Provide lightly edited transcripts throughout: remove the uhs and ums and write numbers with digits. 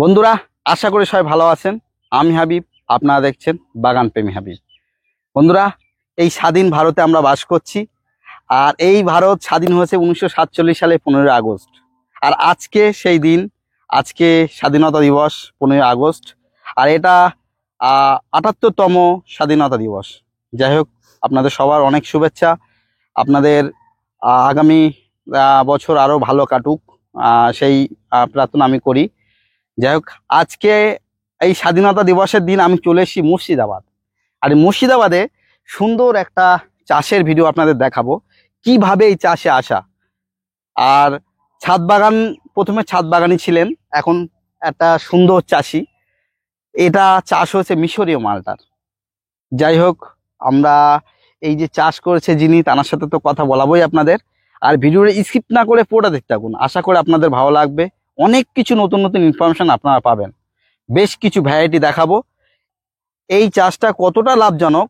বন্ধুরা, আশা করি সবাই ভালো আছেন। আমি হাবিব, আপনারা দেখছেন বাগান প্রেমী হাবিব। বন্ধুরা, এই স্বাধীন ভারতে আমরা বাস করছি। আর এই ভারত স্বাধীন হয়েছে 1947 সালে 15 আগস্ট। আর আজকে সেই দিন, আজকে স্বাধীনতা দিবস 15 আগস্ট। আর এটা 78তম স্বাধীনতা দিবস। যাই হোক, আপনাদের সবার অনেক শুভেচ্ছা। আপনাদের আগামী বছর আরও ভালো কাটুক, সেই প্রার্থনা আমি করি। যাই হোক, আজকে এই স্বাধীনতা দিবসের দিন আমি চলে এসেছি মুর্শিদাবাদ। আর এই মুর্শিদাবাদে সুন্দর একটা চাষের ভিডিও আপনাদের দেখাবো, কিভাবে এই চাষে আসা। আর ছাদ বাগান, প্রথমে ছাদ বাগানই ছিলেন, এখন একটা সুন্দর চাষি। এটা চাষ হয়েছে মিশরীয় মালটার। যাই হোক, আমরা এই যে চাষ করেছে যিনি, তার সাথে তো কথা বলাবোই আপনাদের। আর ভিডিওটা স্কিপ না করে পুরোটা দেখতে থাকুন, আশা করি আপনাদের ভালো লাগবে। অনেক কিছু নতুন নতুন ইনফরমেশন আপনারা পাবেন, বেশ কিছু ভ্যারাইটি দেখাবো। এই চাষটা কতটা লাভজনক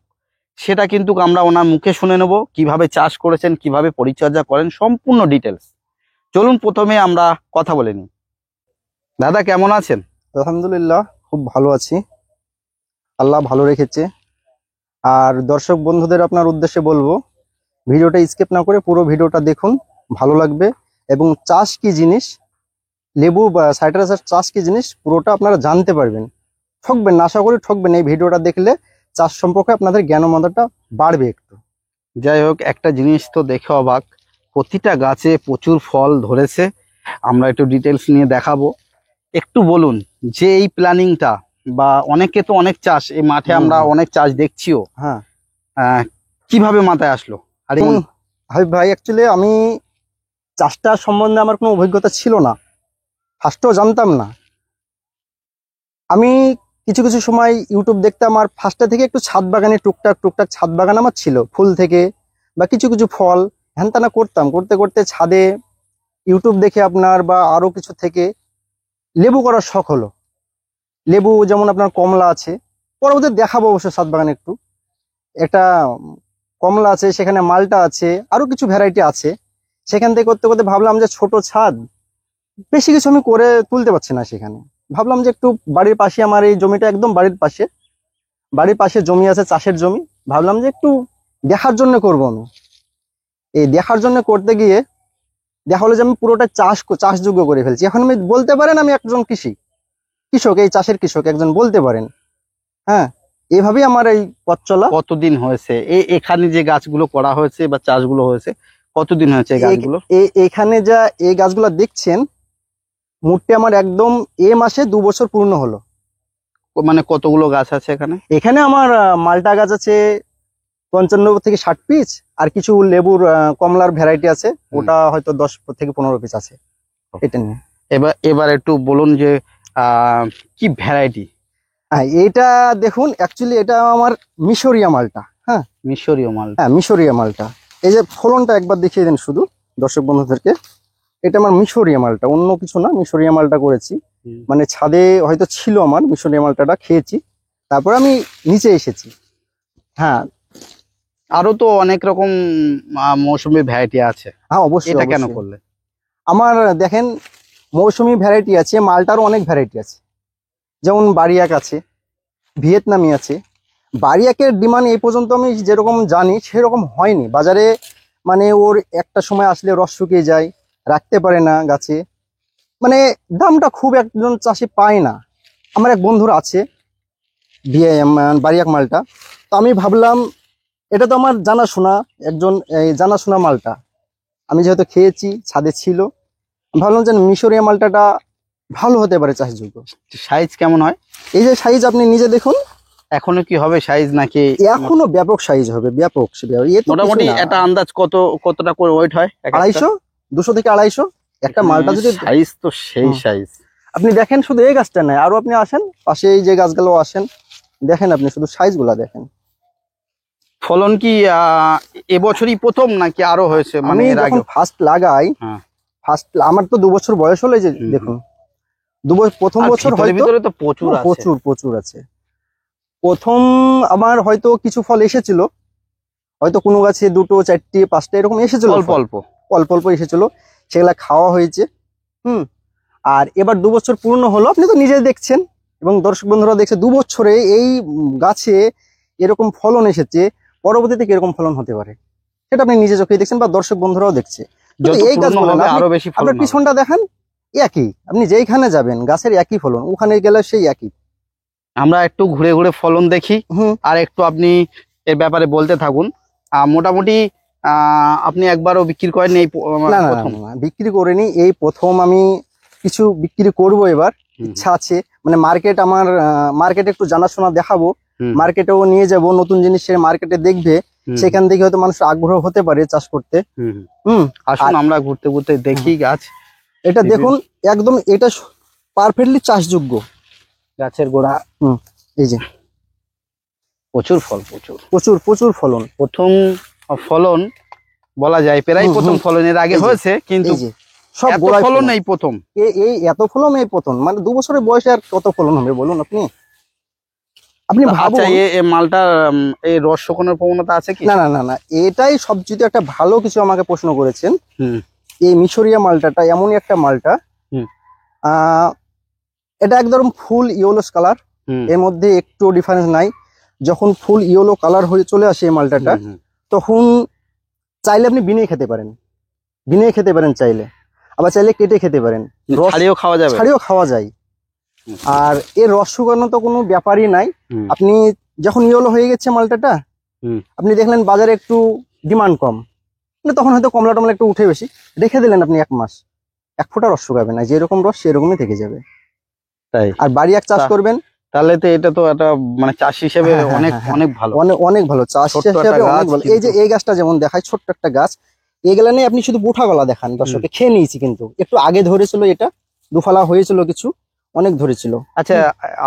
সেটা কিন্তু আমরা ওনার মুখে শুনে নেব, কিভাবে চাষ করেছেন, কিভাবে পরিচর্যা করেন, সম্পূর্ণ ডিটেলস। চলুন প্রথমে আমরা কথা বলে নিই। দাদা, কেমন আছেন? আলহামদুলিল্লাহ, খুব ভালো আছি, আল্লাহ ভালো রেখেছে। আর দর্শক বন্ধুদের আপনার উদ্দেশ্যে বলবো, ভিডিওটা স্কিপ না করে পুরো ভিডিওটা দেখুন, ভালো লাগবে। এবং চাষ কি জিনিস, লেবু বা সাইট্রাসের চাষ কি জিনিস, পুরোটা আপনারা জানতে পারবেন। ঠকবেন না, আশা করি ঠকবেন। এই ভিডিওটা দেখলে চাষ সম্পর্কে আপনাদের জ্ঞানমাত্রাটা বাড়বে একটু। যাই হোক, একটা জিনিস তো দেখে অবাক, প্রতিটা গাছে প্রচুর ফল ধরেছে। আমরা একটু ডিটেলস নিয়ে দেখাবো। একটু বলুন যে এই প্ল্যানিংটা, বা অনেকে তো অনেক চাষ, এই মাঠে আমরা অনেক চাষ দেখছিও, হ্যাঁ, কিভাবে মাথায় আসলো? আর হাবিব ভাই, অ্যাকচুয়ালি আমি চাষটা সম্বন্ধে আমার কোনো অভিজ্ঞতা ছিল না, ফার্স্টেও জানতাম না। আমি কিছু কিছু সময় ইউটিউব দেখতাম, আর ফার্স্টে থেকে একটু ছাদ বাগানে টুকটাক ছাদ বাগান আমার ছিল, ফুল থেকে বা কিছু কিছু ফল হ্যানতানা করতাম। করতে করতে ছাদে ইউটিউব দেখে আপনার বা আরো কিছু থেকে লেবু করার শখ হলো। লেবু যেমন আপনার কমলা আছে, পরবর্তীতে দেখাবো অবশ্য ছাদ বাগানে একটু। একটা কমলা আছে, সেখানে মালটা আছে, আরো কিছু ভ্যারাইটি আছে। সেখান থেকে করতে করতে ভাবলাম যে ছোট ছাদ, বেশি কিছু আমি করে তুলতে পারছি না। সেখানে ভাবলাম যে একটু বাড়ির পাশে, আমার এই জমিটা একদম বাড়ির পাশে জমি আছে, চাষের জমি। ভাবলাম যে একটু দেখার জন্য করবো আমি। এই দেখার জন্য করতে গিয়ে দেখা হলো যে আমি পুরোটা চাষযোগ্য করে ফেলছি। এখন আমি বলতে পারেন আমি একজন কৃষক, এই চাষের কৃষক একজন বলতে পারেন। হ্যাঁ, এইভাবেই আমার এই পথ চলা। কতদিন হয়েছে এখানে যে গাছগুলো করা হয়েছে বা চাষগুলো হয়েছে, কতদিন হয়েছে এই গাছগুলো? এখানে যা এই গাছগুলো দেখছেন, মোটে আমার একদম এ মাসে 2 বছর পূর্ণ হলো। মানে কতগুলো গাছ আছে এখানে? এখানে আমার মালটা গাছ আছে 55 থেকে 60 পিস, আর কিছু লেবুর কমলার ভ্যারাইটি আছে, ওটা হয়তো 10 থেকে 15 পিস আছে। এটা নিয়ে এবার একটু বলুন যে কি ভ্যারাইটি? হ্যাঁ, এটা দেখুন, অ্যাকচুয়ালি এটা আমার মিশরীয় মালটা। হ্যাঁ, মিশরীয় মাল। হ্যাঁ, মিশরীয় মালটা। এই যে ফলনটা একবার দেখিয়ে দেন শুধু দর্শক বন্ধুদেরকে। এটা আমার মিশরীয় মালটা, অন্য কিছু না, মিশরীয় মালটা করেছি। মানে ছাদে হয়তো ছিল আমার মিশরীয় মালটাটা, খেয়েছি, তারপর আমি নিচে এসেছি। হ্যাঁ, আরো তো অনেক রকম মৌসুমী ভ্যারাইটি আছে। হ্যাঁ অবশ্যই। এটা কেন করলে? আমার দেখেন, মৌসুমী ভ্যারাইটি আছে, মালটারও অনেক ভ্যারাইটি আছে। যেমন বারিয়াক আছে, ভিয়েতনামি আছে। বারিয়াকের ডিমান্ড এই পর্যন্ত আমি যেরকম জানি সেরকম হয়নি বাজারে। মানে ওর একটা সময় আসলে রস শুকিয়ে যায়, রাখতে পারে না গাছে, মানে দামটা খুব একজন চাষি পায় না। আমার এক বন্ধুর আছে বারিয়াক মালটা, তো আমি ভাবলাম এটা তো আমার জানাশোনা, একজন জানাশোনা মালটা, আমি যেহেতু খেয়েছি, ছাদে ছিল, ভাবলাম যে মিশরীয় মালটাটা ভালো হতে পারে চাষযোগ্য। সাইজ কেমন হয়? এই যে সাইজ আপনি নিজে দেখুন। এখনো কি হবে সাইজ নাকি? এখনো ব্যাপক সাইজ হবে, ব্যাপক। মোটামুটি একটা আন্দাজ কতটা করে ওয়েট হয়? 250, 200 থেকে 250 একটা মালটা। যদি সাইজ তো সেই সাইজ। আপনি দেখেন, শুধু এই গাছটা নাই, আরো আপনি আসেন পাশে, এই যে গাছগুলো আসেন, দেখেন আপনি শুধু সাইজ গুলা দেখেন। ফলন কি এবছরই প্রথম নাকি আরো হয়েছে? মানে এর আগে ফার্স্ট লাগাই, আমার তো 2 বছর বয়স হলো। যে দেখুন, প্রথম বছর হয়তো প্রচুর আছে। প্রথম আমার হয়তো কিছু ফল এসেছিল, হয়তো কোনো গাছে 2টো 4টে 5টে এরকম এসেছিল, অল্প অল্প এসেছিল, সেগুলা খাওয়া হয়েছে। আর এবার 2 বছর পূর্ণ হলো, আপনি তো নিজে দেখছেন এবং দর্শক বন্ধুরা দেখছে 2 বছরে এই গাছে এরকম ফলন এসেছে, পরবর্তীতে কিরকম ফলন হতে পারে সেটা আপনি নিজে চোখেই দেখছেন বা দর্শক বন্ধুরাও দেখছে। যত এই পুরনো গাছগুলো হবে না, আরো বেশি ফলন আপনার হবে। পিছনটা দেখেন একই, আপনি যেইখানে যাবেন গাছের একই ফলন, ওখানে গেলে সেই একই। আমরা একটু ঘুরে ঘুরে ফলন দেখি, হুম। আর একটু আপনি এর ব্যাপারে বলতে থাকুন। মোটামুটি আপনি একবারও বিক্রি করেন এই না না প্রথম? না, বিক্রি করিনি, এই প্রথম আমি কিছু বিক্রি করব এবার, ইচ্ছা আছে। মানে মার্কেট আমার মার্কেটে একটু জানাশোনা দেখাবো, মার্কেটেও নিয়ে যাব, নতুন জিনিস সে মার্কেটে দেখবে, সেখান থেকে হয়তো মানুষ আগ্রহ হতে পারে চাষ করতে। আসুন আমরা ঘুরতে ঘুরতে দেখি গাছ। এটা দেখুন একদম এটা পারফেক্টলি চাষযোগ্য গাছের গোড়া। এই যে প্রচুর ফল, প্রচুর প্রচুর প্রচুর ফলন, প্রথম ফলন বলা যায়, প্রায় প্রথম ফলন। এর আগে এই যে, হয়েছে কিন্তু এই যে সব এত গোড়ায় ফলন ফলন। এই প্রথম। এই এত ফলন এই প্রথম, মানে 2 বছরের বয়সে আর কত ফলন হবে বলুন আপনি? আপনি আচ্ছা, ভাবুন। এ মালটা এই রস শোকানোর প্রবণতা আছে কি? না না না না, এটাই সবচেয়ে একটা ভালো কিছু আমাকে প্রশ্ন করেছেন। হুম। এই মিশরিয়া মালটাটা এমনই একটা মালটা, এটা একদম ফুল ইয়েলো কালার, এর মধ্যে একটু ডিফারেন্স নাই। যখন ফুল ইয়েলো কালার হয়ে চলে আসে এই মালটাটা, তখন চাইলে আপনি বিনিয়ে খেতে পারেন, বিনিয়ে খেতে পারেন চাইলে, আবার চাইলে কেটে খেতে পারেন, ছাড়িয়েও খাওয়া যাবে? ছাড়িয়েও খাওয়া যায়। আর এর রস শুকানো তো কোনো ব্যাপারই নাই। আপনি যখন ইয়েলো হয়ে গেছে মালটাটা, আপনি দেখলেন বাজারে একটু ডিমান্ড কম, মানে তখন হয়তো কমলা টমলা একটু উঠে বেশি, রেখে দিলেন আপনি 1 মাস, 1 ফোঁটা রস শুকাবে না, যেরকম রস সেরকমই থেকে যাবে। তাই? আর বাড়ি এক চাষ করবেন, তাহলে তো এটা তো একটা মানে চাষ হিসেবে অনেক অনেক ভালো, অনেক অনেক ভালো চাষ হিসেবে অনেক ভালো। এই যে এই গাছটা যেমন দেখায়, ছোট্ট একটা গাছ, এগুলা নিয়ে আপনি শুধু বুঠা গলা দেখান দর্শককে, খেয়ে নিয়েছি কিন্তু একটু আগে ধরেছিল, এটা দুফালা হয়েছিল কিছু, অনেক ধরেছিল। আচ্ছা,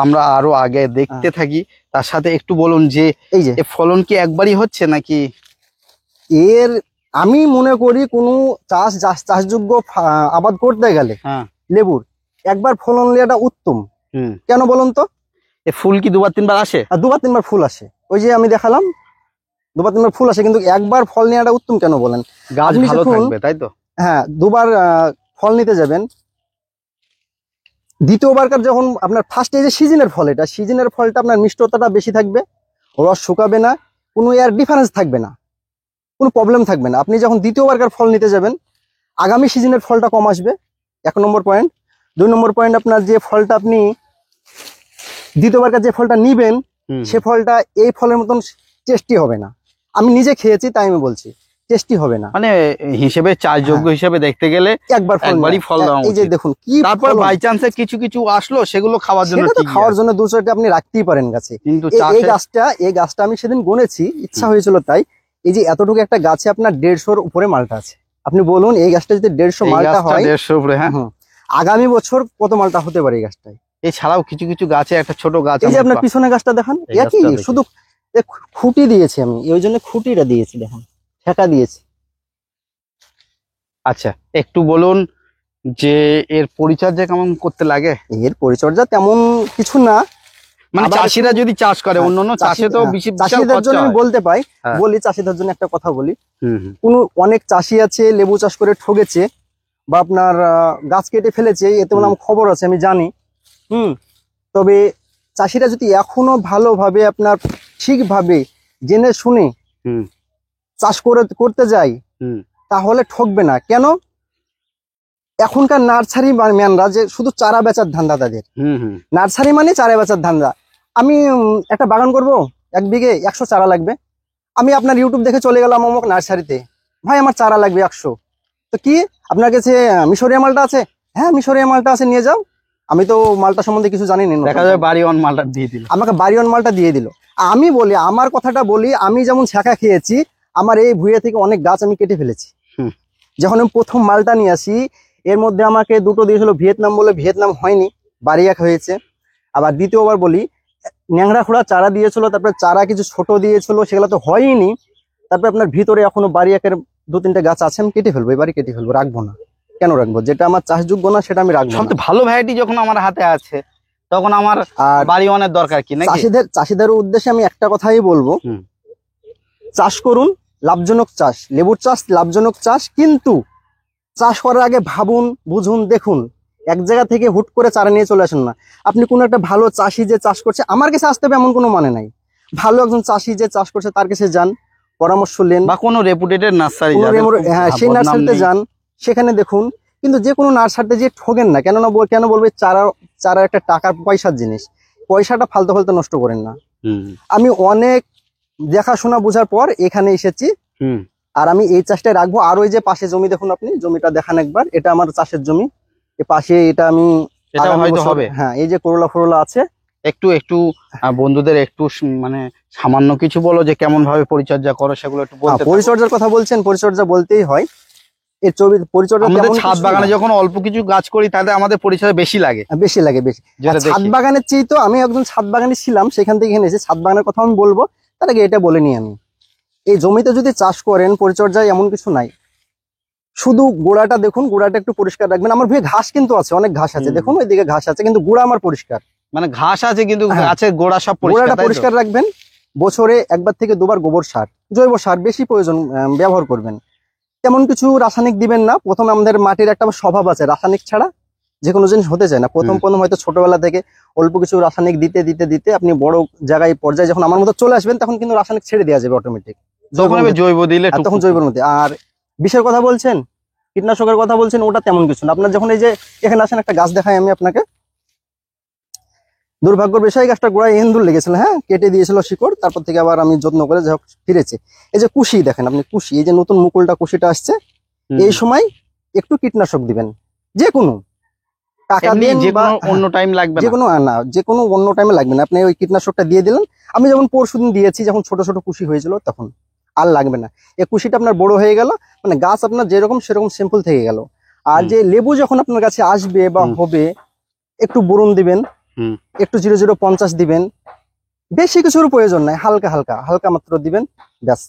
আমরা আরো আগে দেখতে থাকি, তার সাথে একটু বলুন যে এই যে ফলন কি একবারই হচ্ছে নাকি? এর আমি মনে করি কোনো চাষযোগ্য আবাদ করতে গেলে লেবুর একবার ফলন নেওয়াটা উত্তম। কেন বলুন তো? এ ফুল কি 2বার 3বার আসে? আর 2বার 3বার ফুল আসে, ওই যে আমি দেখালাম 2বার 3বার ফুল আসে, কিন্তু একবার ফল নেওয়াটা উত্তম। কেন বলেন? গাছ ভালো থাকবে, তাই তো? হ্যাঁ, 2বার ফল নিতে যাবেন, দ্বিতীয়বারকার যখন আপনার ফার্স্টে যে সিজনের ফল, এটা সিজনের ফলটা আপনার মিষ্টতাটা বেশি থাকবে, রস শুকাবে না, কোনো এর ডিফারেন্স থাকবে না, কোনো প্রবলেম থাকবে না। আপনি যখন দ্বিতীয়বারকার ফল নিতে যাবেন, আগামী সিজনের ফলটা কম আসবে, 1 নম্বর পয়েন্ট। 2 নম্বর পয়েন্ট, আপনার যে ফলটা আপনি দ্বিতীয়বারকার যে ফলটা নিবেন, সে ফলটা এই ফলের মতন টেস্টি হবে না। আমি নিজে খেয়েছি তাই আমি বলছি, টেস্টি হবে না। মানে হিসেবে চাষযোগ্য হিসেবে দেখতে গেলে একবারই ফল দেওয়া উচিত। এই যে দেখুন কি, তারপর বাই চান্সে কিছু কিছু আসলো, সেগুলো খাওয়ার জন্য ঠিক, খাওয়ার জন্য 200টা আপনি রাখতেই পারেন গাছে। কিন্তু এই গাছটা আমি সেদিন গুনেছি, ইচ্ছা হয়েছিল তাই। এই যে এতটুকু একটা গাছে আপনার 150-র উপরে মালটা আছে। আপনি বলুন এই গাছটা যদি 150 মালটা হয়, 150 উপরে, হ্যাঁ, আগামী বছর কত মালটা হতে পারে এই গাছটায়। এছাড়াও কিছু কিছু গাছে একটা ছোট গাছ, এই যে আপনার পিছনে গাছটা দেখান, একই, শুধু খুঁটি দিয়েছি আমি, ওই জন্য খুঁটিটা দিয়েছি, দেখুন ঠেকা দিয়েছি। আচ্ছা, একটু বলুন যে এর পরিচর্যা কেমন করতে লাগে? এর পরিচর্যা তেমন কিছু না, মানে চাষিরা যদি চাষ করে, অন্যান্য চাষে তো চাষিদের জন্য আমি বলতে পাই, বলি চাষিদের জন্য একটা কথা বলি। অনেক চাষি আছে লেবু চাষ করে ঠকেছে, বা আপনার গাছ কেটে ফেলেছে, এতে আমার খবর আছে, আমি জানি। তবে চাষিরা যদি এখনো ভালোভাবে আপনার ঠিকভাবে জেনে শুনে চাষ করতে যায়, তাহলে ঠকবে না। কেন? এখনকার নার্সারি ম্যানরা যে শুধু চারা বেচার ধান্দা তাদের, নার্সারি মানে চারা বেচার ধান্দা। আমি একটা বাগান করব, 1 বিঘে 100 চারা লাগবে, আমি আপনার ইউটিউব দেখে চলে গেলাম অমুক নার্সারিতে, ভাই আমার চারা লাগবে 100। তো কি আপনার কাছে মিশরিয়া মালটা আছে? হ্যাঁ মিশরিয়া মালটা আছে, নিয়ে যাও। আমি তো মালটা সম্বন্ধে কিছু জানি না, দেখা যায় বাড়ি অন মালটা দিয়ে দিল, আমাকে বাড়ি অন মালটা দিয়ে দিল। আমি বলি, আমার কথাটা বলি, আমি যেমন ছ্যাঁকা খেয়েছি, আমার এই ভুঁইয়া থেকে অনেক গাছ আমি কেটে ফেলেছি। যখন আমি প্রথম মালটা নিয়ে আসি, এর মধ্যে আমাকে 2টো দিয়েছিল ভিয়েতনাম, বলে ভিয়েতনাম হয়নি, বাড়ি এক হয়েছে। আবার দ্বিতীয়বার বলি, ন্যাংরা খোড়া চারা দিয়েছিল, তারপরে চারা কিছু ছোট দিয়েছিল, সেগুলো তো হয়নি। তারপরে আপনার ভিতরে এখনো বাড়ি একের 2-3টে গাছ আছে, আমি কেটে ফেলবো, এবারে কেটে ফেলবো, রাখবো না। কেন রাখবো? যেটা আমার চাষযোগ্য না সেটা আমি রাখবো না। সবচেয়ে ভালো ভ্যারাইটি যখন আমার হাতে আছে, তখন আমার বাড়ি অনেক দরকার কি নাকি? চাষিদের উদ্দেশ্যে আমি একটা কথাই বলবো, চাষ করুন, লাভজনক চাষ, লেবুর চাষ লাভজনক চাষ, কিন্তু চাষ করার আগে ভাবুন, বুঝুন, দেখুন এক জায়গা থেকে হুট করে চারা নিয়ে চলে আসেন না। আপনি কোনো একটা ভালো চাষি যে চাষ করছে আমার কাছে আসতে হবে এমন কোনো মানে নাই। ভালো একজন চাষি যে চাষ করছে তার কাছে যান, পরামর্শ নেন, বা কোনো রেপুটেটেড নার্সারি, হ্যাঁ সেই নার্সারিতে যান, সেখানে দেখুন। কিন্তু যে কোনো নার্সারিতে যে ঠকেন না, কেন বলবে চারা একটা টাকার পয়সার জিনিস, পয়সাটা ফালতু ফালতু নষ্ট করেন না। আমি অনেক দেখাশোনা বোঝার পর এখানে এসেছি। আর আমি এই চাষটা রাখবো। আর ওই যে পাশে জমি দেখুন, আপনি জমিটা দেখান একবার, এটা আমার চাষের জমি। এ পাশে এটা আমি হ্যাঁ এই যে করলা ফরলা আছে। একটু বন্ধুদের একটু মানে সামান্য কিছু বলো যে কেমন ভাবে পরিচর্যা করো, সেগুলো একটু বলতে। পরিচর্যার কথা বলছেন, পরিচর্যা বলতেই হয়। এর পরিচর্যা ছাদ বাগানে যখন অল্প কিছু গাছ করি তাতে আমাদের পরিচর্যা বেশি লাগে। ছাদ বাগানের চেয়ে তো আমি একজন ছাদ বাগানে ছিলাম, সেখান থেকে এসে ছাদ বাগানের কথা আমি বলবো। তার আগে এটা বলে নি আমি, এই জমিতে যদি চাষ করেন পরিচর্যায় এমন কিছু নাই। শুধু গোড়াটা দেখুন, গোড়াটা একটু পরিষ্কার রাখবেন। আমার ভুয়ে ঘাস কিন্তু আছে, অনেক ঘাস আছে, দেখুন ওইদিকে ঘাস আছে, কিন্তু গোড়া আমার পরিষ্কার। মানে ঘাস আছে কিন্তু গাছের গোড়া সব গোড়াটা পরিষ্কার রাখবেন। বছরে একবার থেকে দুবার গোবর সার, জৈব সার বেশি প্রয়োজন ব্যবহার করবেন। তেমন কিছু রাসায়নিক দিবেন না। প্রথমে আমাদের মাটির একটা স্বভাব আছে, রাসায়নিক ছাড়া যে কোনো জিনিস হতে চায় না। প্রথম হয়তো ছোটবেলা থেকে অল্প কিছু রাসায়নিক দিতে দিতে দিতে আপনি বড় জায়গায় পর্যায়ে যখন আমার মতো চলে আসবেন, তখন কিন্তু রাসায়নিক ছেড়ে দেওয়া যাবে অটোমেটিক। জৈব দিলে তখন জৈবের মধ্যে। আর বিষের কথা বলছেন, কীটনাশকের কথা বলছেন, ওটা তেমন কিছু না। আপনার যখন এই যে এখানে আসেন, একটা গাছ দেখাই আমি আপনাকে। দুর্ভাগ্যের বিষয় গাছটা গোড়ায় এন্দুর লেগেছিল, হ্যাঁ কেটে দিয়েছিল শিকড়। তারপর থেকে আবার আমি যত্ন করে যাই হোক ফিরেছে। এই যে কুশি দেখেন আপনি, কুশি, এই যে নতুন মুকুলটা কুশিটা আসছে, এই সময় একটু কীটনাশক দিবেন। যে কোনো টাকা দিয়ে অন্য টাইম লাগবে, যে কোনো অন্য টাইমে লাগবে না। আপনি ওই কীটনাশকটা দিয়ে দিলেন। আমি যেমন পরশুদিন দিয়েছি, যখন ছোট ছোট কুশি হয়েছিল, তখন আর লাগবে না। এই কুশিটা আপনার বড় হয়ে গেল, মানে গাছ আপনার যেরকম সেরকম সিম্পল থেকে গেল। আর যে লেবু যখন আপনার কাছে আসবে বা হবে, একটু বোরন দিবেন, একটু 0.050 দিবেন। বেশি কিছুর প্রয়োজন নাই, হালকা হালকা হালকা মাত্র দিবেন, ব্যাস।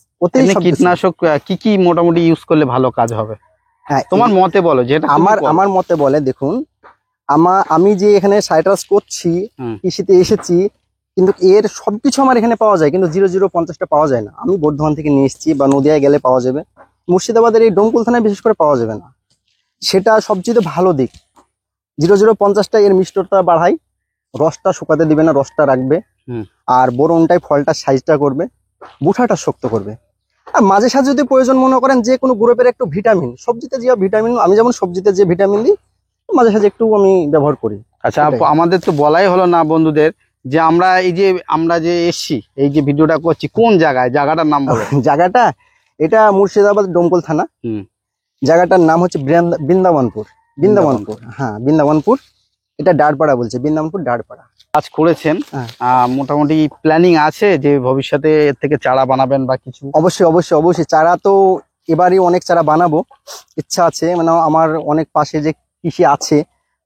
কীটনাশক কি মোটামুটি ইউজ করলে ভালো কাজ হবে? হ্যাঁ তোমার মতে বলো। যেটা আমার মতে বলে, দেখুন আমি যে এখানে সাইট্রাস করছি, কৃষিতে এসেছি, কিন্তু এর সবকিছু আমার এখানে পাওয়া যায়, কিন্তু 0.050টা পাওয়া যায় না। আমি বর্ধমান থেকে নিয়ে এসেছি, বা নদিয়ায় গেলে পাওয়া যাবে, মুর্শিদাবাদের এই ডোমকুল থানায় বিশেষ করে পাওয়া যাবে না। সেটা সবচেয়ে ভালো দিক। 0.050টা এর মিষ্টতা বাড়ায়, রসটা শুকাতে দিবে না, রসটা রাখবে। আর বোরনটাই ফলটার সাইজটা করবে, বুঠাটা শক্ত করবে। আর মাঝে সাঝে যদি প্রয়োজন মনে করেন যে কোনো গ্রুপের একটু ভিটামিন, সবজিতে যে ভিটামিন, আমি যেমন সবজিতে যে ভিটামিন দিই, মাঝে সাঝে একটু আমি ব্যবহার করি। আচ্ছা, আমাদের তো বলাই হলো না বন্ধুদের যে আমরা যে এসছি, এই যে ভিডিওটা করছি, কোন জায়গাটার নাম বলো। জায়গাটা এটা মুর্শিদাবাদ ডোমকল থানা। জায়গাটার নাম হচ্ছে বৃন্দাবনপুর। হ্যাঁ বৃন্দাবনপুর। এটা ডাড়পাড়া বলছে, বৃন্দাবনপুর ডাড়পাড়া। কাজ করেছেন, মোটামুটি প্ল্যানিং আছে যে ভবিষ্যতে এর থেকে চারা বানাবেন বা কিছু? অবশ্যই চারা তো এবারই অনেক চারা বানাবো, ইচ্ছা আছে। মানে আমার অনেক পাশে যে কৃষি আছে,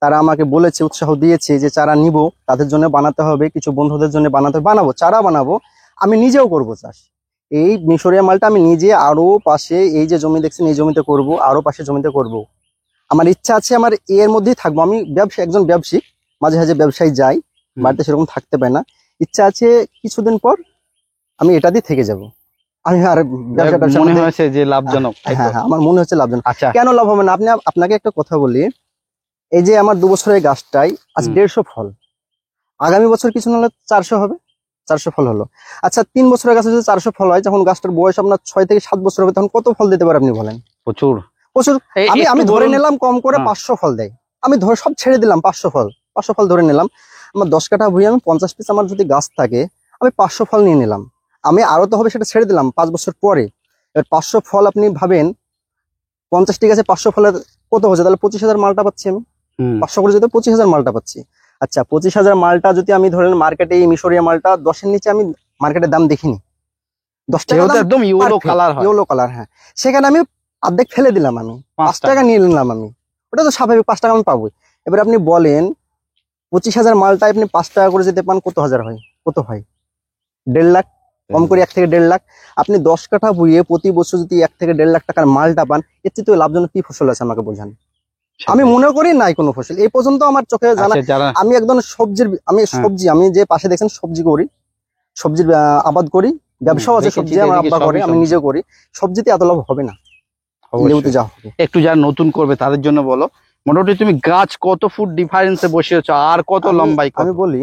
তারা আমাকে বলেছে, উৎসাহ দিয়েছে যে চারা নিব, তাদের জন্য বানাতে হবে, কিছু বন্ধুদের জন্য বানাবো, চারা বানাবো। আমি নিজেও করব চাষ। এই মিশরীয় মালটা আমি নিজে আরো পাশে, এই যে জমি দেখছেন এই জমিতে করব, আরো পাশে জমিতে করব। আমার ইচ্ছা আছে, আমার এর মধ্যেই থাকবো। আমি একজন ব্যবসায়িক, মাঝে মাঝে ব্যবসায়ী যাই, বাড়িতে সেরকম থাকতে পারে না। ইচ্ছা আছে কিছুদিন পর আমি এটা দিয়ে থেকে যাব। আমি আর মনে হয়েছে যে লাভজনক। হ্যাঁ, আমার মনে হচ্ছে লাভজনক। আচ্ছা, কেন লাভ হবে না? আপনাকে একটা কথা বলি, এই যে আমার 2 বছরের গাছটাই আজ 150 ফল, আগামী বছর কিছু না হলে 400 হবে, 400 ফল হলো। আচ্ছা 3 বছরের গাছে যদি 400 ফল হয়, যখন গাছটার বয়স আপনার 6 থেকে 7 বছর হবে, তখন কত ফল দিতে পারে আপনি বলেন? প্রচুর। আমি ধরে নিলাম কম করে 500 ফল দেয়। আমি ধরে সব ছেড়ে দিলাম, 500 ফল ধরে নিলাম। আমার 10 কাঠা ভুঁই, আমি 50 পিস আমার যদি গাছ থাকে, আমি 500 ফল নিয়ে নিলাম। আমি আরো তো হবে, সেটা ছেড়ে দিলাম 5 বছর পরে। এবার 500 ফল আপনি ভাবেন, 50টি গাছে 500 ফলের কত হচ্ছে? তাহলে 25,000 মালটা পাচ্ছি আমি। 500 করে যেতে 25,000 মালটা পাচ্ছি। আচ্ছা 25,000 মালটা যদি আমি ধরেন মার্কেটে, এই মিশরীয় মালটা 10-এর নিচে আমি মার্কেটের দাম দেখিনি। 10 টাকা একদম ইয়েলো কালার। হ্যাঁ, সেখানে আমি অর্ধেক ফেলে দিলাম, আমি 5 টাকা নিয়ে নিলাম। আমি ওটা তো স্বাভাবিক, 5 টাকা আমি পাবো। এবার আপনি বলেন 25,000 মালটা আপনি 5 টাকা করে যেতে পান, কত হাজার হয়? কত হয়? 1.5 লাখ, কম করে 1 থেকে 1.5 লাখ। আপনি 10 কাঠা ভুঁইয়ে প্রতি বছর যদি 1 থেকে 1.5 লাখ টাকার মালটা পান, এর চেয়ে লাভজনক কি ফসল আছে আমাকে বোঝান। আমি মনে করি নাই কোনো ফসল এই পর্যন্ত আমার চোখে জানা। আমি একদম আমি যে পাশে দেখছেন সবজি করি, সবজির আবাদ করি, ব্যবসাও আছে, সবজি আমার আব্বা করে, আমি নিজে করি। সবজিতে এত লাভ হবে না, লেবুতে যা হবে। একটু যারা নতুন করবে তাদের জন্য বলো মোটামুটি তুমি গাছ কত ফুট ডিফারেন্সে বসিয়েছো আর কত লম্বাই কত? আমি বলি,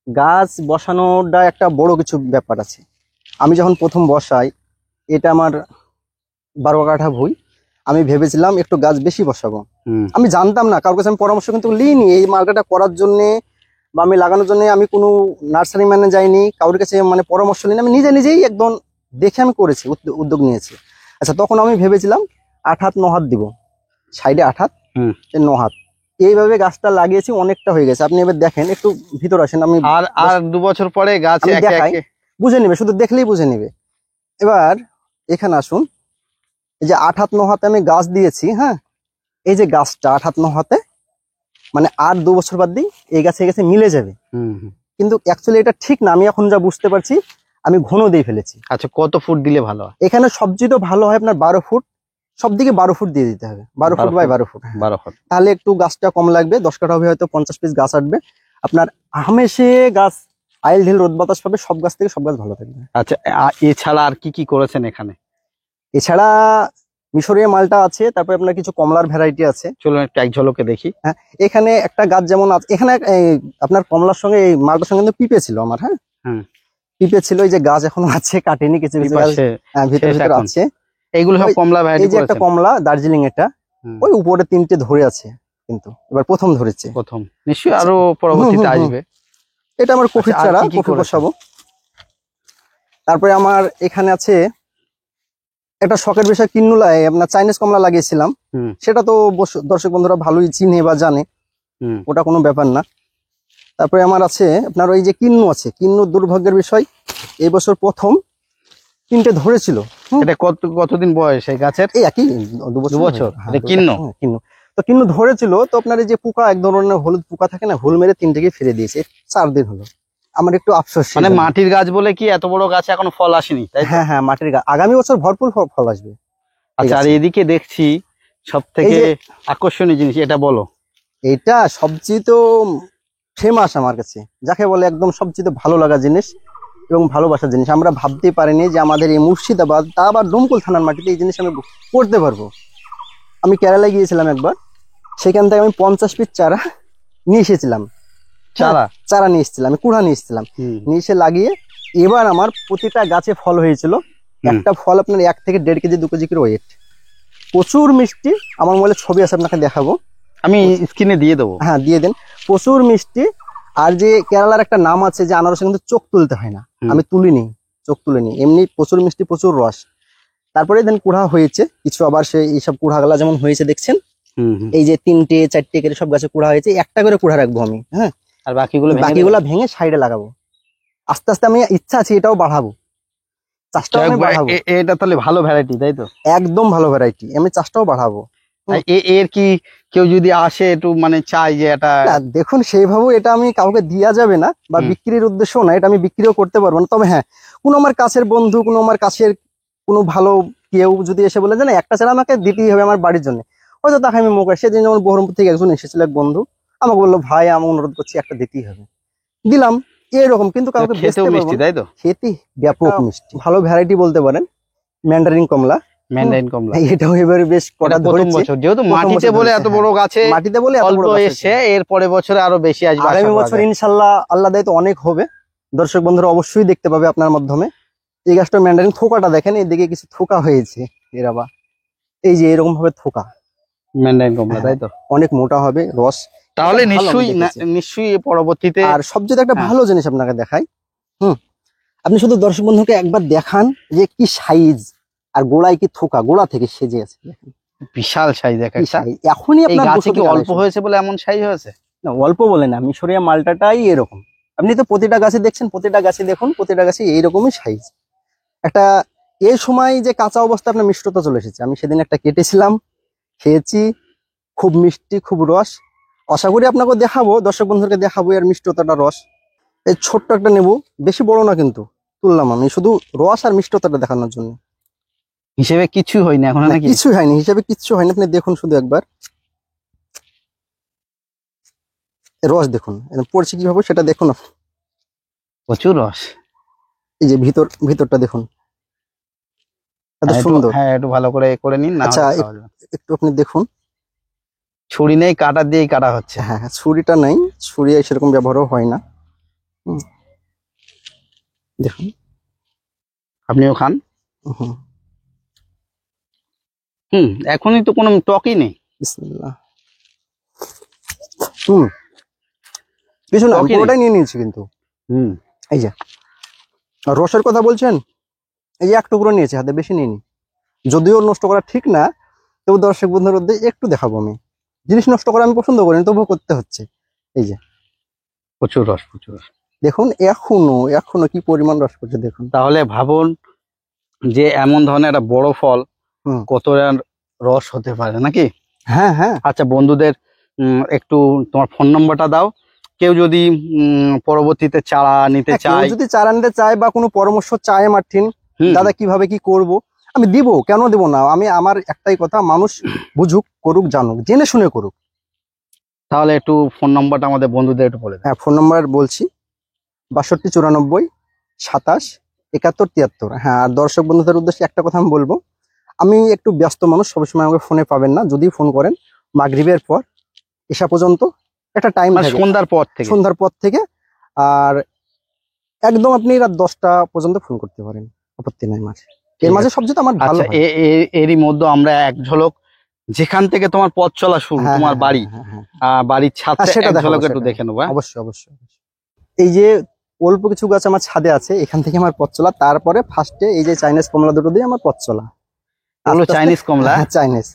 গাছ বসানোটা একটা বড় কিছু ব্যাপার আছে। আমি যখন প্রথম বসাই, এটা আমার 12 কাঠা ভুঁই, আমি ভেবেছিলাম একটু গাছ বেশি বসাবো। হুম, আমি জানতাম না, কারোর কাছে আমি পরামর্শ কিন্তু লিইনি এই মার্কেটটা করার জন্য বা আমি লাগানোর জন্য। আমি কোনো নার্সারি ম্যানে যাইনি, কারোর কাছে মানে পরামর্শ নিইনি, আমি নিজে নিজেই একদম দেখে আমি করেছি, উদ্যোগ নিয়েছি। আচ্ছা, তখন আমি ভেবেছিলাম 8 হাত 9 হাত দিব, সাইডে 8 হাত, হুম। 9 হাত, এইভাবে গাছটা লাগিয়েছি, অনেকটা হয়ে গেছে। আপনি এবার দেখেন, একটু ভিতর আসেন, আমি আর 2 বছর পরে গাছ আমি একে দেখাই, একে বুঝে নেবে, শুধু দেখলেই বুঝে নেবে। এবার এখানে আসুন, এই যে 8 হাত 9 হাতে আমি গাছ দিয়েছি, হ্যাঁ, এই যে গাছটা 8 হাত 9 হাতে, মানে আর 2 বছর বাদ দিই এই গাছে এই গাছে মিলে যাবে। হুম, হুম। কিন্তু অ্যাকচুয়ালি এটা ঠিক না, আমি এখন যা বুঝতে পারছি, আমি ঘন দিয়ে ফেলেছি। আচ্ছা, কত ফুট দিলে ভালো হয়? এখানে সবচেয়ে তো ভালো হয় আপনার 12 ফুট, সব দিকে 12 ফুট দিয়ে দিতে হবে, 12 ফুট 12 বাই ফুট। 12 ফুট, হ্যাঁ। 12 ফুট। তাহলে একটু গাছটা কম লাগবে, 10 কাঠা হবে হয়তো, 50 পিস গাছ আসবে আপনার। হামেশে গাছ আইল ঢিল রোদ বাতাস পাবে, সব গাছ থেকে সব গাছ ভালো থাকবে। আচ্ছা, এছাড়া আর কি কি করেছেন এখানে? এছাড়া মিশরীয় মালটা আছে, তারপরে আপনার কিছু কমলার ভ্যারাইটি আছে। চলুন একটু এক ঝলকে দেখি। হ্যাঁ, এখানে একটা গাছ যেমন আছে, এখানে আপনার কমলার সঙ্গে এই মালটার সঙ্গে কিন্তু পিঁপে ছিল আমার, হ্যাঁ। হুম। পিঁপে ছিল, এই যে গাছ এখনো আছে, কাটেনি, কিছু কিছু গাছ ভিতরে শেষ ভিতরে এখন। আছে। এইগুলো সব ওই- কমলা ভ্যারাইটি এই যে একটা করেছেন? কমলা দার্জিলিং, এটা হুম। ওই উপরে 3টে ধরে আছে, কিন্তু এবার প্রথম ধরেছে। প্রথম, নিশ্চয়ই আরো পরবর্তীতে হুম, হুম, হুম। আসবে। এটা আমার কফির আচ্ছা, আর চারা, কি কি কফি করেছেন? বসাবো। তারপরে আমার এখানে আছে একটা শখের বিষয়, কিন্নুলায় আপনার চাইনিজ কমলা লাগিয়েছিলাম। হুম, সেটা তো দর্শক বন্ধুরা ভালোই চিনে বা জানে, হুম। ওটা কোনো ব্যাপার না। তারপরে আমার আছে আপনার ওই যে কিন্নু আছে, কিন্নুর দুর্ভাগ্যের বিষয়, এই বছর প্রথম 3টে ধরেছিল। এটা কতদিন বয়স এই গাছের? এই একই 2 বছর 2 বছর? হয়ে গেল। হ্যাঁ, এটা কিন্নু? কিন্নু। তো কিন্নু ধরেছিল, তো আপনার এই যে পোকা, এক ধরনের হলুদ পোকা থাকে না, হুল মেরে 3টেকে ফিরে দিয়েছে। 4 দিন হলো, আমার একটু আফসোস। মানে মাটির গাছ বলে কি এত বড় গাছে এখনো ফল আসেনি, তাই তো? হ্যাঁ হ্যাঁ, মাটির গাছ, আগামী বছর ভরপুর ফল আসবে। আচ্ছা, আর আছে। এদিকে দেখছি সব থেকে এই যে- আকর্ষণীয় জিনিস, এটা বলো। এটা সবচেয়ে তো ফেমাস আমার কাছে, যাকে বলে একদম সবচেয়ে ভালো লাগা জিনিস এবং ভালোবাসার জিনিস। আমরা ভাবতেই পারিনি যে আমাদের এই মুর্শিদাবাদ, তা আবার ডোমকল থানার মাটিতে এই জিনিস আমি করতে পারবো। আমি কেরালায় গিয়েছিলাম একবার, সেখান থেকে আমি 50 পিস চারা নিয়ে এসেছিলাম। চারা? চারা নিয়ে এসেছিলাম, আমি কুড়া নিয়ে এসেছিলাম, হুম, নিয়ে এসে লাগিয়ে এবার আমার প্রতিটা গাছে ফল হয়েছিল। হুম। একটা ফল আপনার 1 থেকে 1.5 কেজি 2 কেজি করে ওয়েট, প্রচুর মিষ্টি। আমার মোবাইলে ছবি আছে, আপনাকে দেখাবো, আমি স্ক্রিনে দিয়ে দেবো। হ্যাঁ দিয়ে দেন। প্রচুর মিষ্টি। আর যে কেরালার একটা নাম আছে যে আনারসে কিন্তু চোখ তুলতে হয় না, হুম। আমি তুলিনি, চোখ তুলিনি, এমনি প্রচুর মিষ্টি, প্রচুর রস। তারপরে দেন কুড়া হয়েছে কিছু, আবার সে এইসব কুড়াগুলা যেমন হয়েছে দেখছেন, হুম, হুম। এই যে 3টে 4টে করে সব গাছে কুড়া হয়েছে, একটা করে কুড়া রাখবো আমি, হ্যাঁ। আর বাকিগুলো বাকিগুলা ভেঙে সাইডে লাগাবো। আস্তে আস্তে আমি ইচ্ছা আছে এটাও বাড়াবো, চাষটাও আমি বাড়াবো। এটা তাহলে ভালো ভ্যারাইটি, তাই তো? একদম ভালো ভ্যারাইটি, আমি চাষটাও বাড়াবো। আর এর কি কেউ যদি আসে একটু মানে চাই যে এটা? না, দেখুন সেইভাবে এটা আমি কাউকে দেওয়া যাবে না, বা হুম। বিক্রির উদ্দেশ্য না, এটা আমি বিক্রিও করতে পারবো না। তবে হ্যাঁ, কোনো আমার কাছের বন্ধু, কোনো আমার কাছের কোনো ভালো কেউ যদি এসে বলে যে না একটা চারা আমাকে দিতেই হবে আমার বাড়ির জন্য, হয়তো তাকে আমি মুখে, সেদিন যেমন বহরমপুর থেকে একজন এসেছিল, এক বন্ধু আমাকে বললো, ভাই আমি অনুরোধ করছি একটা দিতেই হবে, দিলাম। এরকম কিন্তু কাউকে বেচতে খেতেও পারবো মিষ্টি, না। তাই তো? খেতে ব্যাপক মিষ্টি, ভালো ভ্যারাইটি বলতে পারেন, ম্যান্ডারিন কমলা। ম্যান্ডারিন কমলা। এটাও এবারে বেশ কটা এটা প্রথম ধরেছে। বছর, যেহেতু প্রথম মাটিতে বছর বলে ধরেছে, এত বড় গাছে মাটিতে বলে এত অল্প বড় গাছ এসছে, হয়েছে। এর পরে বছরে আরো বেশি আসবে আশা আগামী করা বছর যায়। ইনশাল্লাহ আল্লাহ দেয় তো অনেক হবে, দর্শক বন্ধুরা অবশ্যই দেখতে পাবে আপনার মাধ্যমে। এই গাছটা ম্যান্ডারিন, থোকাটা দেখেন, এদিকে কিছু থোকা হয়েছে, এর আবার এই যে এরকম ভাবে থোকা, ম্যান্ডারিন কমলা, তাই তো? অনেক মোটা হবে রস। তাহলে এটা ভালো আমি নিশ্চয়ই দেখেছি। নিশ্চয়ই পরবর্তীতে। আর সবচেয়ে একটা হ্যাঁ। ভালো জিনিস আপনাকে দেখাই, আপনি শুধু দর্শক বন্ধুকে একবার দেখান যে কি সাইজ, আর গোড়ায় কি থোকা, গোড়া থেকে সেজে আছে, দেখেন বিশাল সাইজ এক কি একটা। সাইজ। এখনই এই আপনার গাছে 200 কি থেকে অল্প 250 হয়েছে বলে এমন সাইজ হয়েছে? না, অল্প বলে না, মিশরীয় মালটাটাই এরকম। আপনি তো প্রতিটা গাছে দেখছেন, প্রতিটা গাছে দেখুন, প্রতিটা গাছে এইরকমই সাইজ। একটা এই সময় যে কাঁচা অবস্থা আপনার মিষ্টতা চলে এসেছে। আমি সেদিন একটা কেটেছিলাম, খেয়েছি, খুব মিষ্টি, খুব রস। আশা করি আপনাকে দেখাবো, দর্শক বন্ধুকে দেখাবো এর মিষ্টতাটা, রস। এই ছোট্ট একটা নেবু, বেশি বড় না কিন্তু, তুললাম আমি শুধু রস আর মিষ্টতাটা দেখানোর জন্য। হিসেবে কিছু হয়নি এখন না, নাকি? কিছু হয়নি, হিসাবে কিচ্ছু হয়নি, আপনি দেখুন শুধু একবার রস দেখুন, পড়ছে কিভাবে সেটা দেখুন। প্রচুর রস। এই যে ভিতরটা দেখুন, এত হ্যাঁ, সুন্দর। হ্যাঁ, একটু ভালো করে করে নিন, না আচ্ছা, হলে খাওয়া যাবে না। একটু আপনি দেখুন, ছুরি নেই, কাটা দিয়েই কাটা হচ্ছে। হ্যাঁ হ্যাঁ, ছুরিটা নেই, ছুরি সেরকম ব্যবহারও হয় না। দেখুন। আপনিও খান। হুম। এখনই তো কোনো টকই নেই। বিসমিল্লাহ। কিছু না, টকই নেই। পুরোটাই নিয়ে নিয়েছি কিন্তু। এই যে আর রসের কথা বলছেন, এই যে এক টুকরো নিয়েছি হাতে, বেশি নিইনি। যদিও নষ্ট করা ঠিক না, তবু দর্শক বন্ধুর মধ্যে একটু দেখাবো। আমি জিনিস নষ্ট করা আমি পছন্দ করি না, তবুও করতে হচ্ছে। এই যে প্রচুর রস, প্রচুর রস। দেখুন, এখনো এখনো কি পরিমাণ রস পড়ছে দেখুন। তাহলে ভাবুন যে এমন ধরনের একটা বড় ফল কত রস হতে পারে নাকি? হ্যাঁ হ্যাঁ। আচ্ছা বন্ধুদের একটু তোমার ফোন নম্বরটা দাও। কেউ যদি পরবর্তীতে চারা নিতে কেউ চায়, যদি চারা নিতে চায় বা কোনো পরামর্শ চায় মার্টিন, দাদা কিভাবে কি করব, আমি দিব, কেন দিব না। আমি আমার একটাই কথা, মানুষ বুঝুক, করুক, জানুক, জেনে শুনে করুক। তাহলে একটু ফোন নম্বরটা আমাদের বন্ধুদের একটু বলে দাও। হ্যাঁ, ফোন নাম্বার বলছি 62 94 27 71 73। হ্যাঁ, আর দর্শক বন্ধুদের উদ্দেশ্যে একটা কথা আমি বলবো, আমি একটু ব্যস্ত মানুষ, সবসময় আমাকে ফোনে পাবেন না। যদি ফোন করেন মাগরিবের পর এসা পর্যন্ত একটা টাইম থাকে, সন্ধ্যার পর থেকে। সন্ধ্যার পর থেকে। আর একদম আপনি রাত 10টা পর্যন্ত ফোন করতে পারেন, আপত্তি নাই আমার। এর মাঝে সবচেয়ে আমার ভালো আচ্ছা, এরই মধ্যে আমরা এক ঝলক যেখান থেকে তোমার পথ চলা শুরু, তোমার বাড়ি, বাড়ির ছাদ, সেটা এক ঝলক একটু দেখে নেবো। অবশ্যই অবশ্যই। এই যে অল্প কিছু গাছ আমার ছাদে আছে, এখান থেকে আমার পথ চলা। তারপরে ফার্স্টে এই যে চাইনিজ কমলা দুটো দিয়ে আমার পথ চলা। চাইনিজ কমলা, চাইনিজ।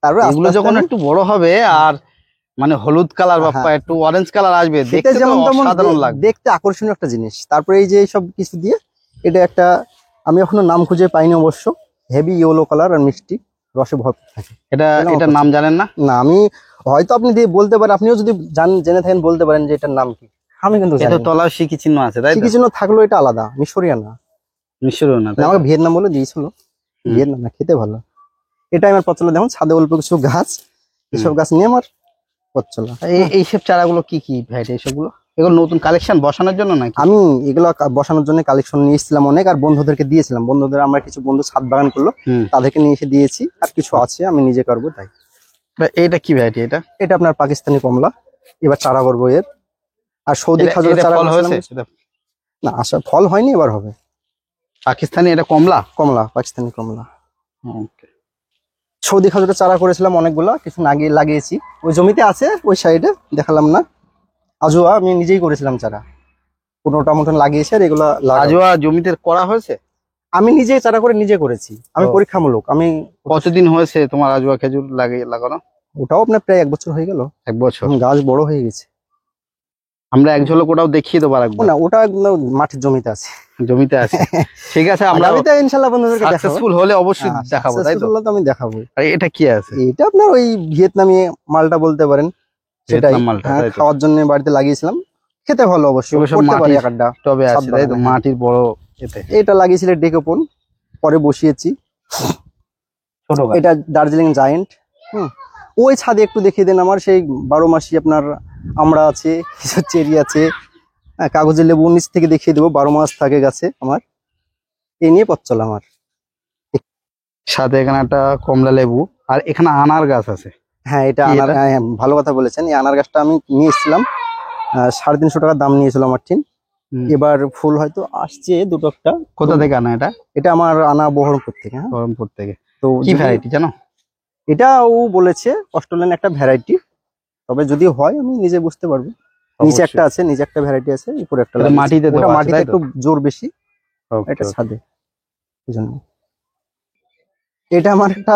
তারপরে এগুলো যখন একটু বড় হবে আর মানে হলুদ কালার বা একটু অরেঞ্জ কালার আসবে, দেখতে যেমন সাধারণ লাগবে, দেখতে আকর্ষণীয় একটা জিনিস। তারপরে এই যে সব কিছু দিয়ে এটা একটা, আমি এখনো নাম খুঁজে পাইনি অবশ্য, হেভি ইয়েলো কালার আর মিষ্টি রসে ভরপুর থাকে। এটার নাম জানেন না? না, আমি হয়তো আপনি দিয়ে বলতে পারেন, আপনিও যদি জেনে থাকেন বলতে পারেন যে এটার নাম কি। আমি কিন্তু এটা তলায় শিকি চিহ্ন আছে, তাই? শিকি চিহ্ন থাকলেও এটা আলাদা, মিশরিয়া না। মিশরিয়া না, আমাকে ভিয়েতনাম বলে দিয়েছিল। ভিয়েতনাম না, খেতে ভালো। এটাই আমার পথ চলা। দেখুন ছাদে অল্প কিছু গাছ, এসব গাছ নিয়ে আমার পথ চলা। এইসব চারাগুলো কি কি ভ্যারাইটি? এসবগুলো এগুলো নতুন কালেকশন বসানোর জন্য নাকি? আমি এগুলো বসানোর জন্য কালেকশন নিয়ে এসেছিলাম অনেক, আর বন্ধুদেরকে দিয়েছিলাম। বন্ধুদের আমার কিছু বন্ধু ছাদ বাগান করলো, তাদেরকে নিয়ে এসে দিয়েছি। আর কিছু আছে আমি নিজে করবো তাই। এটা কি ভ্যারাইটি? এটা আপনার পাকিস্তানি কমলা, এবার চারা করবো এর। আর সৌদি খাজুরের চারা হয়েছে না, আসা ফল হয়নি, এবার হবে। পাকিস্তানি এটা কমলা, কমলা পাকিস্তানি কমলা। সৌদি খাজুরের চারা করেছিলাম অনেকগুলা, কিছু লাগিয়েছি ওই জমিতে আছে, ওই সাইডে দেখালাম না। আজোয়া আমি নিজেই করেছিলাম চারা, 15টা মতন লাগিয়েছি। আর এগুলা আজোয়া জমিতে করা হয়েছে, আমি নিজে চারা করে নিজে করেছি, আমি পরীক্ষামূলক। আমি কতদিন হয়েছে তোমার আজোয়া খেজুর লাগানো? ওটাও আপনার প্রায় 1 বছর হয়ে গেল। 1 বছর? গাছ বড় হয়ে গেছে। আমরা এক ঝলক ওটাও দেখিয়ে দেবো। না, ওটা একদম মাটির জমিতে আছে। জমিতে আছে, ঠিক আছে। আমরা ইনশাআল্লাহ বন্ধুদেরকে সাকসেসফুল হলে অবশ্যই দেখাবো, তাই তো? আমি দেখাবো। আর এটা কি আছে? এটা আপনার ওই ভিয়েতনামি মালটা বলতে পারেন, সেটাই খাওয়ার জন্য বাড়িতে লাগিয়েছিলাম। খেতে ভালো অবশ্যই, তবে আছে তাই তো, মাটির বড়। এটা লাগিয়েছিল ডেকোপন, পরে বসিয়েছি। এটা দার্জিলিং জায়েন্ট। ওই ছাদে একটু দেখিয়ে দেন আমার সেই 12 মাসি আপনার আমরা আছে, কিছু চেরি আছে, কাগজের লেবু নিচ থেকে দেখিয়ে দেবো। 12 মাস থাকে গাছে আমার। এই নিয়ে পথ চলা আমার। সাথে এখানে একটা কমলা লেবু, আর এখানে আনার গাছ আছে। হ্যাঁ, এটা আনার, ভালো কথা বলেছেন। এই আনার গাছটা আমি নিয়ে এসেছিলাম, 350 টাকা দাম নিয়েছিল আমার টিন। এবার ফুল হয়তো আসছে দুটো একটা। কোথা থেকে আনা এটা? এটা আমার আনা বহরমপুর থেকে। বহরমপুর থেকে। তো কি ভ্যারাইটি জানো? এটা ও বলেছে অস্ট্রেলিয়ান একটা ভ্যারাইটি, তবে যদি হয় আমি নিজে বুঝতে পারবো। নিচে একটা আছে, নিচে একটা ভ্যারাইটি আছে, উপরে একটা। মাটিতে একটু জোর বেশি, এটা ছাদে। এটা আমার একটা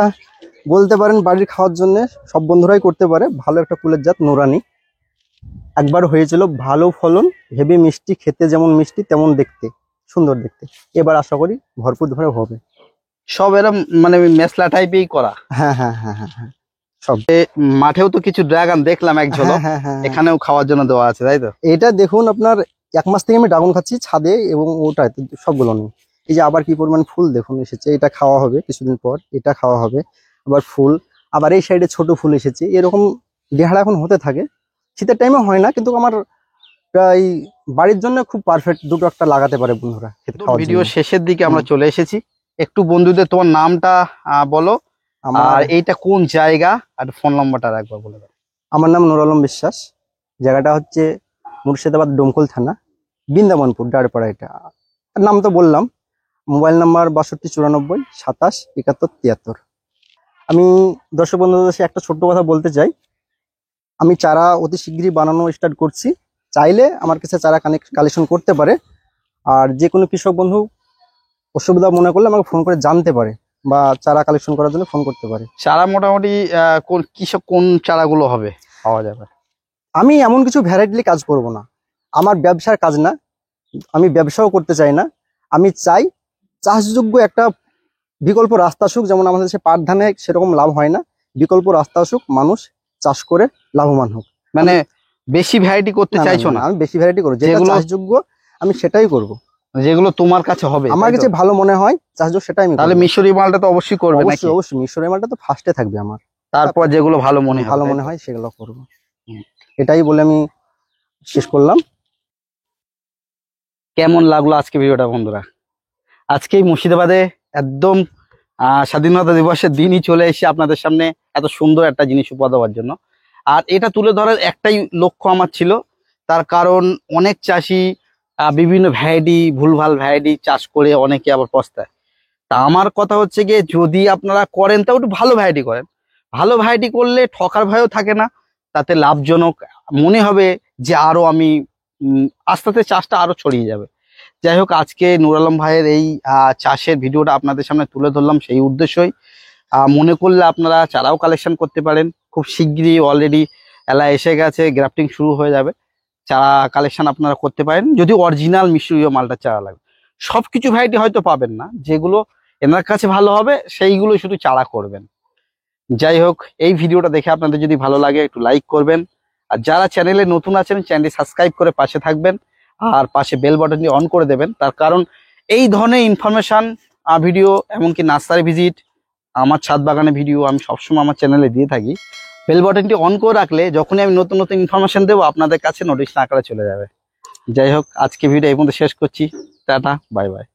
বলতে পারেন বাড়ির খাওয়ার জন্য, সব বন্ধুরাই করতে পারে। ভালো একটা ফুলের জাত, নুরানি। একবার হয়েছিল ভালো ফলন, হেভি মিষ্টি, খেতে যেমন মিষ্টি তেমন দেখতে সুন্দর দেখতে। এবার আশা করি ভরপুর ধরে হবে। সব এরকম মানে মেসলা টাইপেই করা। হ্যাঁ হ্যাঁ হ্যাঁ হ্যাঁ হ্যাঁ। সব মাঠেও তো কিছু ড্রাগন দেখলাম এক ঝলক, এখানেও খাওয়ার জন্য দেওয়া আছে, তাই তো? এটা দেখুন আপনার 1 মাস থেকে আমি ড্রাগন খাচ্ছি ছাদে, এবং ওটা সবগুলো নেই। এই যে আবার কি পরিমাণ ফুল দেখুন এসেছে, এটা খাওয়া হবে কিছুদিন পর, এটা খাওয়া হবে। আবার ফুল, আবার এই সাইডে ছোট ফুল এসেছে। এরকম দেহাড়া এখন হতে থাকে, শীতের টাইমে হয় না, কিন্তু আমার প্রায় বাড়ির জন্য খুব পারফেক্ট দুটো একটা লাগাতে পারে বন্ধুরা। ভিডিও শেষের দিকে আমরা চলে এসেছি, একটু বন্ধুদের তোমার নামটা বলো, আর এইটা কোন জায়গা, আর ফোন নম্বরটা একবার বলে দাও। আমার নাম নুর আলম বিশ্বাস। জায়গাটা হচ্ছে মুর্শিদাবাদ ডোমকল থানা, বৃন্দাবনপুর, ডাড়পাড়া। এটা আর নাম তো বললাম। Mobile number 6294 27 71 73। আমি দর্শক বন্ধুদের কাছে একটা ছোট্ট কথা বলতে চাই। আমি চারা অতি শীঘ্রই বানানো স্টার্ট করছি। চাইলে আমার কাছে চারা কালেকশন করতে পারে। আর যে কোনো কৃষক বন্ধু অসুবিধা মনে করলে আমাকে ফোন করে জানতে পারে বা চারা কালেকশন করার জন্য ফোন করতে পারে। চারা মোটামুটি কোন চারাগুলো হবে পাওয়া যাবে? আমি এমন কিছু ভ্যারাইটি কাজ করব না, আমার ব্যবসার কাজ না, আমি ব্যবসাও করতে চাই না। আমি চাই চাষযোগ্য একটা বিকল্প রাস্তা আসুক। যেমন আমাদের দেশে পাট ধানে সেরকম লাভ হয় না, বিকল্প রাস্তা আসুক, মানুষ চাষ করে লাভবান হোক। মানে বেশি ভ্যারাইটি করতে চাইছো না? আমি বেশি ভ্যারাইটি করবো, যেগুলো চাষযোগ্য আমি সেটাই করব। যেগুলো তোমার কাছে হবে, আমার কাছে ভালো মনে হয় চাষযোগ্য সেটাই আমি। তাহলে মিশরি মালটা তো অবশ্যই করবে নাকি? অবশ্যই অবশ্যই, মিশরের মালটা তো ফার্স্টে থাকবে আমার। তারপর যেগুলো ভালো মনে হয় সেগুলো করব। এটাই বলে আমি শেষ করলাম। কেমন লাগলো আজকে ভিডিওটা বন্ধুরা? আজকে এই মুর্শিদাবাদে একদম স্বাধীনতা দিবসের দিনই চলে এসে আপনাদের সামনে এত সুন্দর একটা জিনিস উপহার দেওয়ার জন্য। আর এটা তুলে ধরার একটাই লক্ষ্য আমার ছিল, তার কারণ অনেক চাষি বিভিন্ন ভ্যারাইটি, ভুলভাল ভ্যারাইটি চাষ করে অনেকে আবার পস্তায়। তা আমার কথা হচ্ছে গিয়ে, যদি আপনারা করেন তাও একটু ভালো ভ্যারাইটি করেন। ভালো ভ্যারাইটি করলে ঠকার ভয়ও থাকে না, তাতে লাভজনক মনে হবে যে আরো আমি আস্তে আস্তে চাষটা আরো ছড়িয়ে যাবে। যাই হোক, আজকে নুর আলম ভাইয়ের এই চাষের ভিডিওটা আপনাদের সামনে তুলে ধরলাম সেই উদ্দেশ্যই। মনে করলে আপনারা চারাও কালেকশন করতে পারেন। খুব শিগগিরই অলরেডি এলা এসে গেছে, গ্রাফটিং শুরু হয়ে যাবে। চারা কালেকশন আপনারা করতে পারেন যদি অরিজিনাল মিশরীয় মালটা চারা লাগে। সবকিছু ভ্যারাইটি হয়তো পাবেন না, যেগুলো এনার কাছে ভালো হবে সেইগুলো শুধু চারা করবেন। যাই হোক, এই ভিডিওটা দেখে আপনাদের যদি ভালো লাগে একটু লাইক করবেন। আর যারা চ্যানেলে নতুন আছেন চ্যানেলটি সাবস্ক্রাইব করে পাশে থাকবেন, আর পাশে বেল বাটনটি অন করে দেবেন। তার কারণ এই ধরনের ইনফরমেশন ভিডিও, এমনকি নার্সারি ভিজিট, আমার ছাদ বাগানে ভিডিও আমি সবসময় আমার চ্যানেলে দিয়ে থাকি। বেল বাটনটি অন করে রাখলে যখনই আমি নতুন নতুন ইনফরমেশন দেবো আপনাদের কাছে নোটিফিকেশন আকারে চলে যাবে। যাই হোক, আজকে ভিডিও এই পর্যন্ত শেষ করছি। Tata, bye bye.